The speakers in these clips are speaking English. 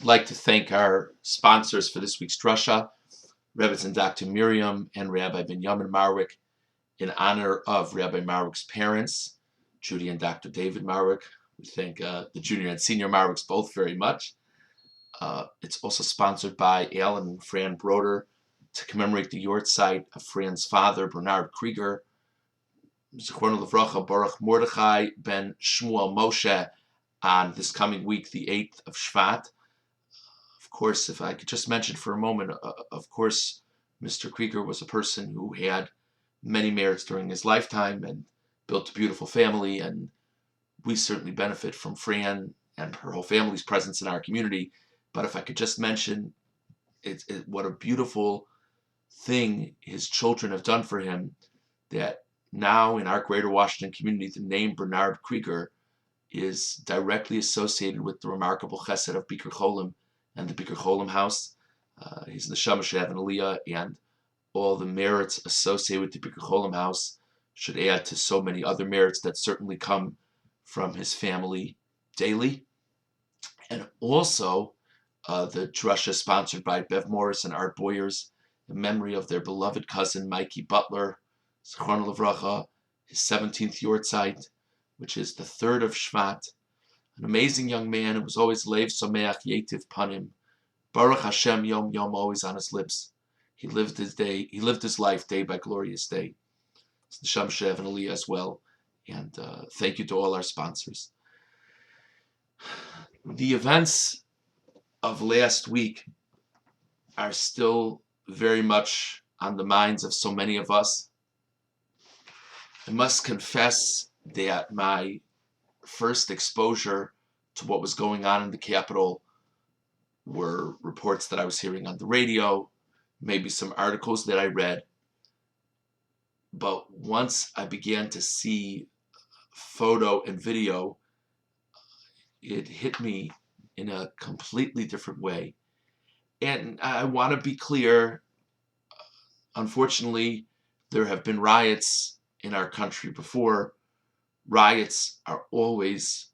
I'd like to thank our sponsors for this week's drasha, Rebbe and Dr. Miriam and Rabbi Binyamin Marwick, in honor of Rabbi Marwick's parents, Judy and Dr. David Marwick. We thank the junior and senior Marwicks both very much. It's also sponsored by Alan and Fran Broder to commemorate the yahrzeit of Fran's father, Bernard Krieger, Zichrono Livracha Baruch Mordechai ben Shmuel Moshe, on this coming week, the 8th of Shvat. Of course, if I could just mention for a moment, of course, Mr. Krieger was a person who had many merits during his lifetime and built a beautiful family, and we certainly benefit from Fran and her whole family's presence in our community. But if I could just mention what a beautiful thing his children have done for him, that now in our greater Washington community, the name Bernard Krieger is directly associated with the remarkable chesed of Bikur Cholim and the Bikur Cholim house. He's in the Neshama should have an Aliyah, and all the merits associated with the Bikur Cholim house should add to so many other merits that certainly come from his family daily. And also the drasha sponsored by Bev Morris and Art Boyers in memory of their beloved cousin Mikey Butler, Zichrono Livracha, his 17th yahrzeit, which is the 3rd of Shvat. An amazing young man who was always Lev Someach Yetiv Panim. Baruch Hashem Yom Yom always on his lips. He lived his life day by glorious day. It's the Neshama should have an Aliyah as well. And thank you to all our sponsors. The events of last week are still very much on the minds of so many of us. I must confess that my first exposure to what was going on in the Capitol were reports that I was hearing on the radio, maybe some articles that I read. But once I began to see photo and video, it hit me in a completely different way. And I want to be clear, unfortunately, there have been riots in our country before. Riots are always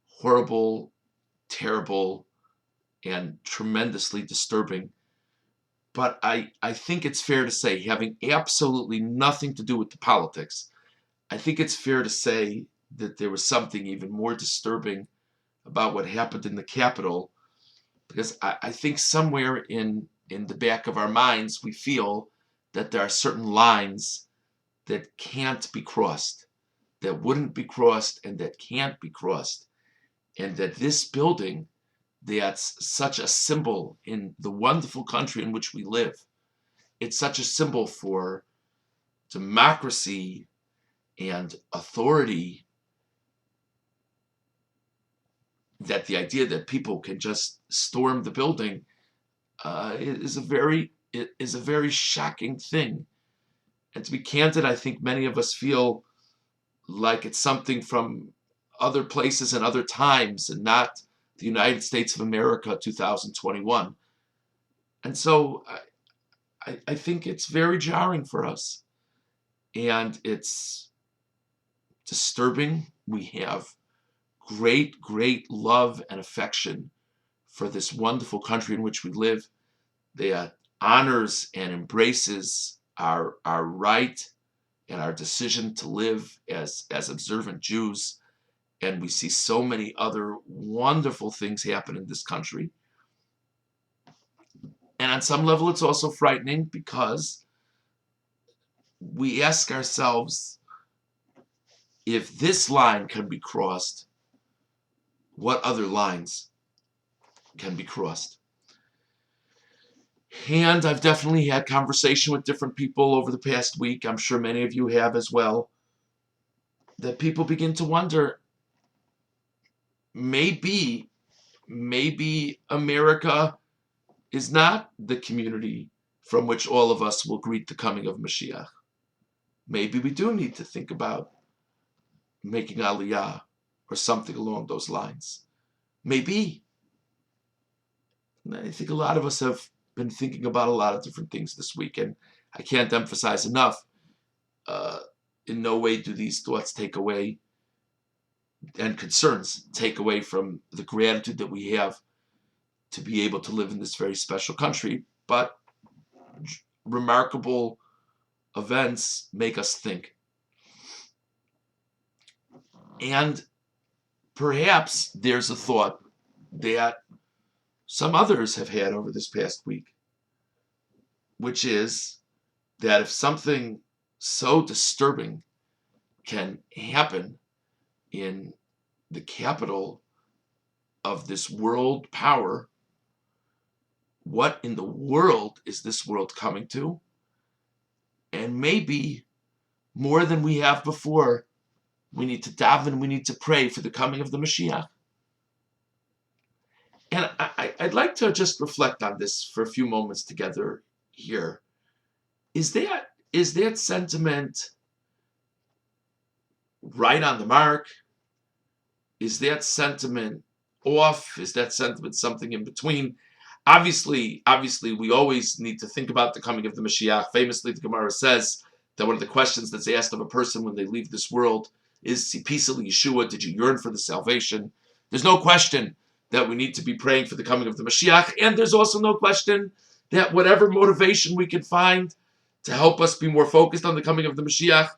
horrible, terrible, and tremendously disturbing. But I think it's fair to say, having absolutely nothing to do with the politics, I think it's fair to say that there was something even more disturbing about what happened in the Capitol, because I think somewhere in the back of our minds we feel that there are certain lines that can't be crossed, that wouldn't be crossed, and that can't be crossed. And that this building, that's such a symbol in the wonderful country in which we live, it's such a symbol for democracy and authority, that the idea that people can just storm the building is a very shocking thing. And to be candid, I think many of us feel like it's something from other places and other times, and not the United States of America 2021. And so I think it's very jarring for us, and it's disturbing. We have great love and affection for this wonderful country in which we live, that honors and embraces our right and our decision to live as observant Jews. And we see so many other wonderful things happen in this country. And on some level, it's also frightening, because we ask ourselves, if this line can be crossed, what other lines can be crossed? And I've definitely had conversation with different people over the past week, I'm sure many of you have as well, that people begin to wonder, maybe America is not the community from which all of us will greet the coming of Mashiach. Maybe we do need to think about making Aliyah or something along those lines. Maybe. I think a lot of us have been thinking about a lot of different things this week, and I can't emphasize enough, in no way do these thoughts take away, and concerns take away, from the gratitude that we have to be able to live in this very special country, but remarkable events make us think. And perhaps there's a thought that some others have had over this past week, which is that if something so disturbing can happen in the capital of this world power, what in the world is this world coming to? And maybe more than we have before, we need to daven, we need to pray for the coming of the Mashiach. And I'd like to just reflect on this for a few moments together here. Is that sentiment right on the mark? Is that sentiment off? Is that sentiment something in between? Obviously, we always need to think about the coming of the Mashiach. Famously, the Gemara says that one of the questions that's asked of a person when they leave this world is, Sipisa Yeshua, did you yearn for the salvation? There's no question that we need to be praying for the coming of the Mashiach, and there's also no question that whatever motivation we can find to help us be more focused on the coming of the Mashiach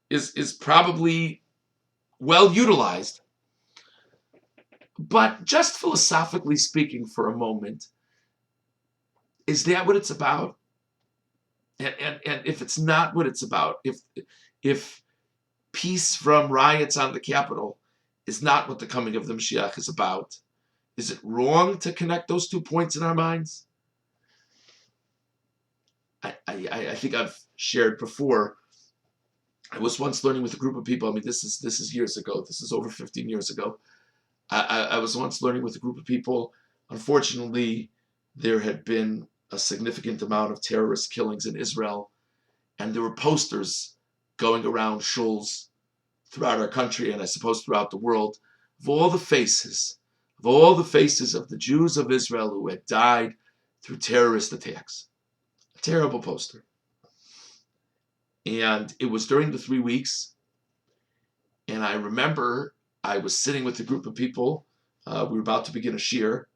is probably well utilized. But just philosophically speaking for a moment, is that what it's about? And if it's not what it's about, if peace from riots on the Capitol is not what the coming of the Mashiach is about, is it wrong to connect those 2 points in our minds? I think I've shared before. I was once learning with a group of people. I mean, this is years ago. This is over 15 years ago. I was once learning with a group of people. Unfortunately, there had been a significant amount of terrorist killings in Israel, and there were posters going around shuls throughout our country, and I suppose throughout the world, of all the faces of the Jews of Israel who had died through terrorist attacks. A terrible poster. And it was during the 3 weeks, and I remember I was sitting with a group of people. We were about to begin a shir,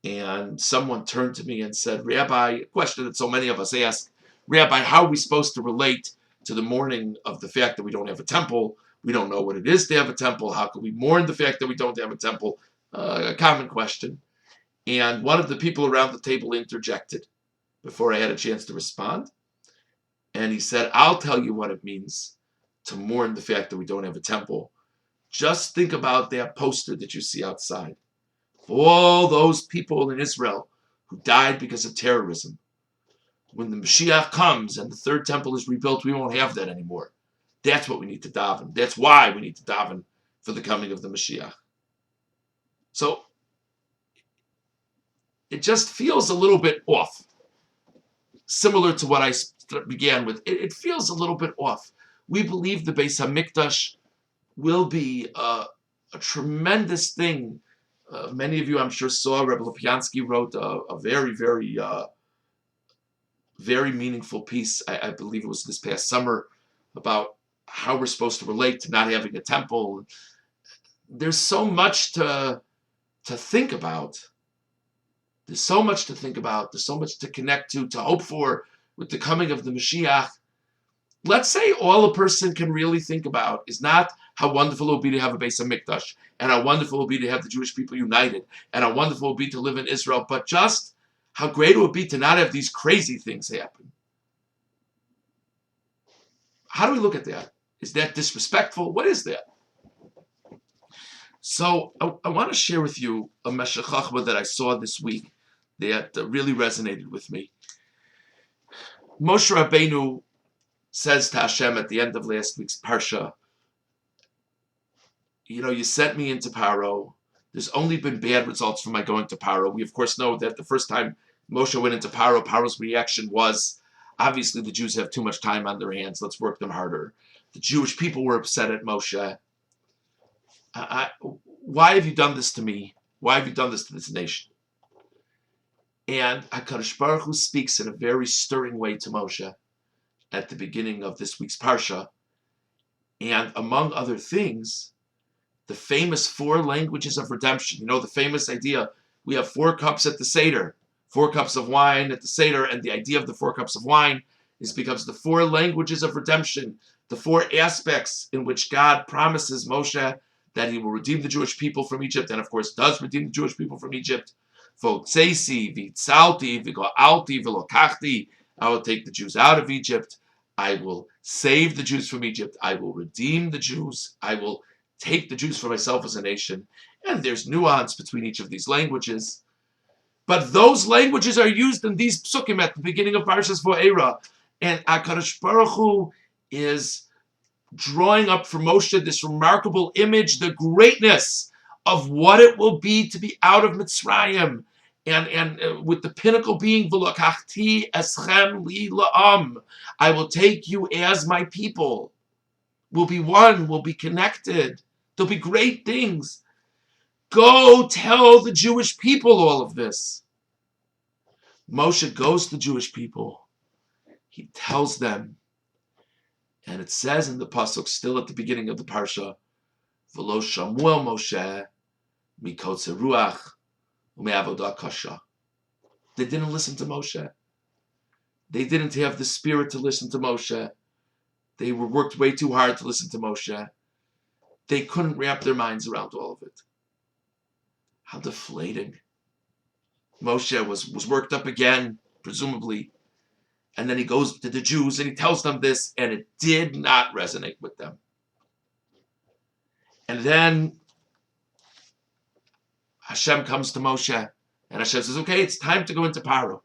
and someone turned to me and said, Rabbi, a question that so many of us ask, Rabbi, how are we supposed to relate to the mourning of the fact that we don't have a temple? We don't know what it is to have a temple. How can we mourn the fact that we don't have a temple? A common question. And one of the people around the table interjected before I had a chance to respond. And he said, I'll tell you what it means to mourn the fact that we don't have a temple. Just think about that poster that you see outside. All those people in Israel who died because of terrorism. When the Mashiach comes and the third temple is rebuilt, we won't have that anymore. That's what we need to daven. That's why we need to daven for the coming of the Mashiach. So it just feels a little bit off. Similar to what I began with. It feels a little bit off. We believe the Beis HaMikdash will be a tremendous thing. Many of you, I'm sure, saw Rabbi Lopiansky wrote a very, very, very meaningful piece. I believe it was this past summer about how we're supposed to relate to not having a temple. There's so much to think about. There's so much to think about. There's so much to connect to hope for with the coming of the Mashiach. Let's say all a person can really think about is not how wonderful it will be to have a Beis HaMikdash, and how wonderful it will be to have the Jewish people united, and how wonderful it will be to live in Israel, but just how great it would be to not have these crazy things happen. How do we look at that? Is that disrespectful? What is that? So I want to share with you a Meshech Chochmah that I saw this week that really resonated with me. Moshe Rabbeinu says to Hashem at the end of last week's Parsha, you sent me into Paro. There's only been bad results from my going to Paro. We, of course, know that the first time Moshe went into Paro, Paro's reaction was, obviously, the Jews have too much time on their hands. Let's work them harder. The Jewish people were upset at Moshe. Why have you done this to me? Why have you done this to this nation? And HaKadosh Baruch Hu speaks in a very stirring way to Moshe at the beginning of this week's Parsha. And among other things, the famous 4 languages of redemption. The famous idea, we have 4 cups at the Seder, 4 cups of wine at the Seder, and the idea of the 4 cups of wine is becomes the 4 languages of redemption, the 4 aspects in which God promises Moshe that he will redeem the Jewish people from Egypt, and of course does redeem the Jewish people from Egypt. Votzeisi, vitzalti, vigoalti, vilokachti. I will take the Jews out of Egypt. I will save the Jews from Egypt. I will redeem the Jews. I will take the Jews for myself as a nation. And there's nuance between each of these languages. But those languages are used in these psukim at the beginning of Parshas Va'era. And HaKadosh Baruch Hu is drawing up for Moshe this remarkable image, the greatness of what it will be to be out of Mitzrayim. And with the pinnacle being, V'lakachti eschem li la'am. I will take you as my people. We'll be one. We'll be connected. There'll be great things. Go tell the Jewish people all of this. Moshe goes to the Jewish people. He tells them. And it says in the pasuk, still at the beginning of the parsha, V'lo shamuel Moshe mikotze ruach u'me'avodah kasha. They didn't listen to Moshe. They didn't have the spirit to listen to Moshe. They worked way too hard to listen to Moshe. They couldn't wrap their minds around all of it. How deflating. Moshe was worked up again, presumably. And then he goes to the Jews and he tells them this, and it did not resonate with them. And then Hashem comes to Moshe, and Hashem says, okay, it's time to go into Paro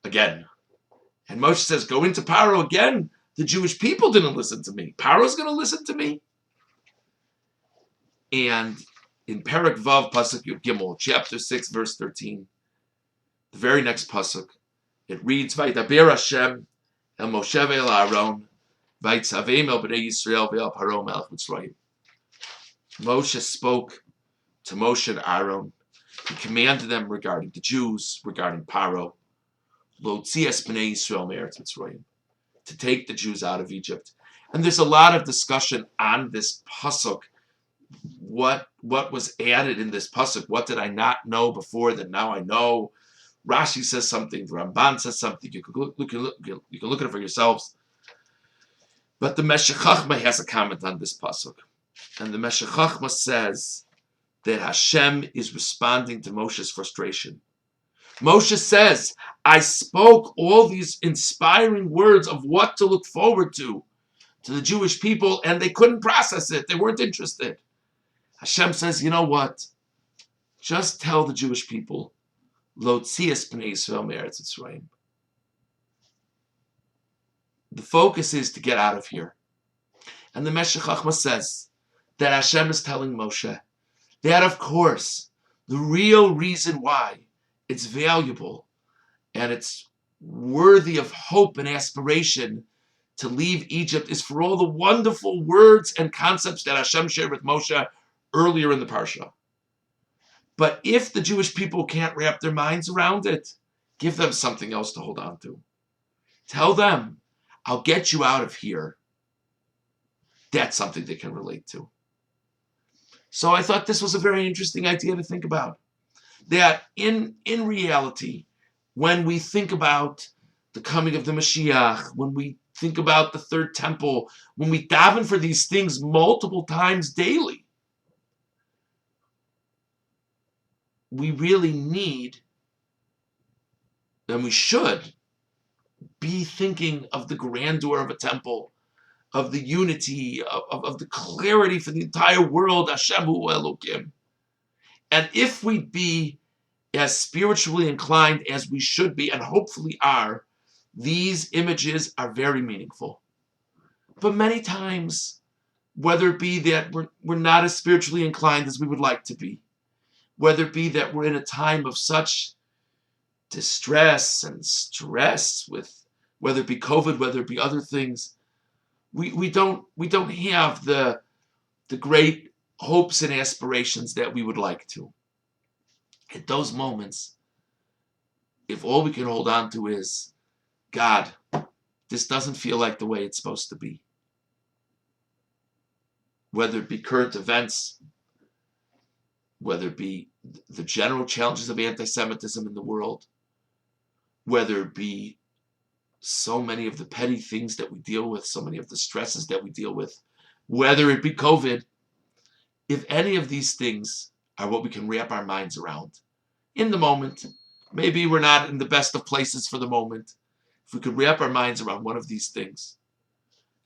again. And Moshe says, go into Paro again? The Jewish people didn't listen to me. Paro's going to listen to me? And in Perek Vav, Pasuk Yud Gimel, chapter 6, verse 13, the very next Pasuk, it reads, Vaydaber Hashem el Moshe ve'el Aaron, Vaytzaveim el bnei Yisrael ve'el Paro melech Mitzrayim. Moshe spoke to Moshe and Aaron. He commanded them regarding the Jews, regarding Paro, Lo tzias bnei Yisrael me'eretz Mitzrayim, to take the Jews out of Egypt. And there's a lot of discussion on this pasuk. What was added in this pasuk? What did I not know before that now I know? Rashi says something. The Ramban says something. You can look at it for yourselves. But the Meshech Chochmah has a comment on this pasuk, and the Meshech Chochmah says that Hashem is responding to Moshe's frustration. Moshe says, I spoke all these inspiring words of what to look forward to the Jewish people, and they couldn't process it. They weren't interested. Hashem says, you know what? Just tell the Jewish people, Lo tzias bnei Yisrael me'eretz Mitzrayim. The focus is to get out of here. And the Meshech Chochmah says that Hashem is telling Moshe that, of course, the real reason why it's valuable and it's worthy of hope and aspiration to leave Egypt is for all the wonderful words and concepts that Hashem shared with Moshe earlier in the Parsha. But if the Jewish people can't wrap their minds around it, give them something else to hold on to. Tell them, I'll get you out of here. That's something they can relate to. So I thought this was a very interesting idea to think about. That in reality, when we think about the coming of the Mashiach, when we think about the third temple, when we daven for these things multiple times daily, we really need, and we should, be thinking of the grandeur of a temple, of the unity, of the clarity for the entire world, Hashem Hu Elokim. And if we be as spiritually inclined as we should be, and hopefully are, these images are very meaningful. But many times, whether it be that we're not as spiritually inclined as we would like to be, whether it be that we're in a time of such distress and stress, with whether it be COVID, whether it be other things, we don't have the great hopes and aspirations that we would like to. At those moments, if all we can hold on to is, God, this doesn't feel like the way it's supposed to be. Whether it be current events, whether it be the general challenges of anti-Semitism in the world, whether it be so many of the petty things that we deal with, so many of the stresses that we deal with, whether it be COVID, if any of these things are what we can wrap our minds around in the moment, maybe we're not in the best of places for the moment, if we could wrap our minds around one of these things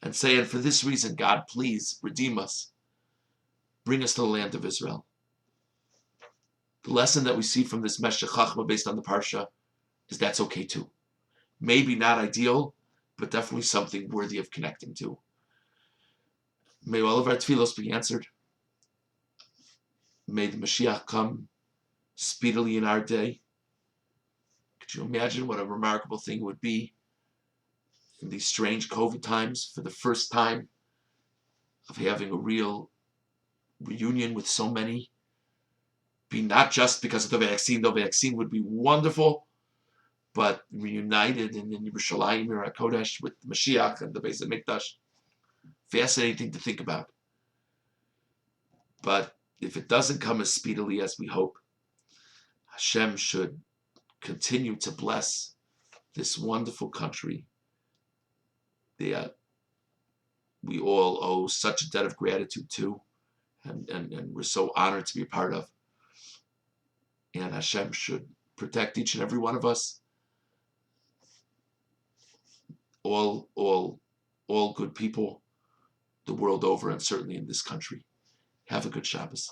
and say, and for this reason, God, please redeem us, bring us to the land of Israel. The lesson that we see from this Meshech Chachma based on the Parsha is that's okay too. Maybe not ideal, but definitely something worthy of connecting to. May all of our tefillos be answered. May the Mashiach come speedily in our day. Could you imagine what a remarkable thing it would be in these strange COVID times, for the first time, of having a real reunion with so many? Be not just because of the vaccine would be wonderful, but reunited in Yerushalayim, HaKodesh, with Mashiach and the Beis HaMikdash. Fascinating to think about. But if it doesn't come as speedily as we hope, Hashem should continue to bless this wonderful country that we all owe such a debt of gratitude to, and we're so honored to be a part of. And Hashem should protect each and every one of us, all good people the world over, and certainly in this country. Have a good Shabbos.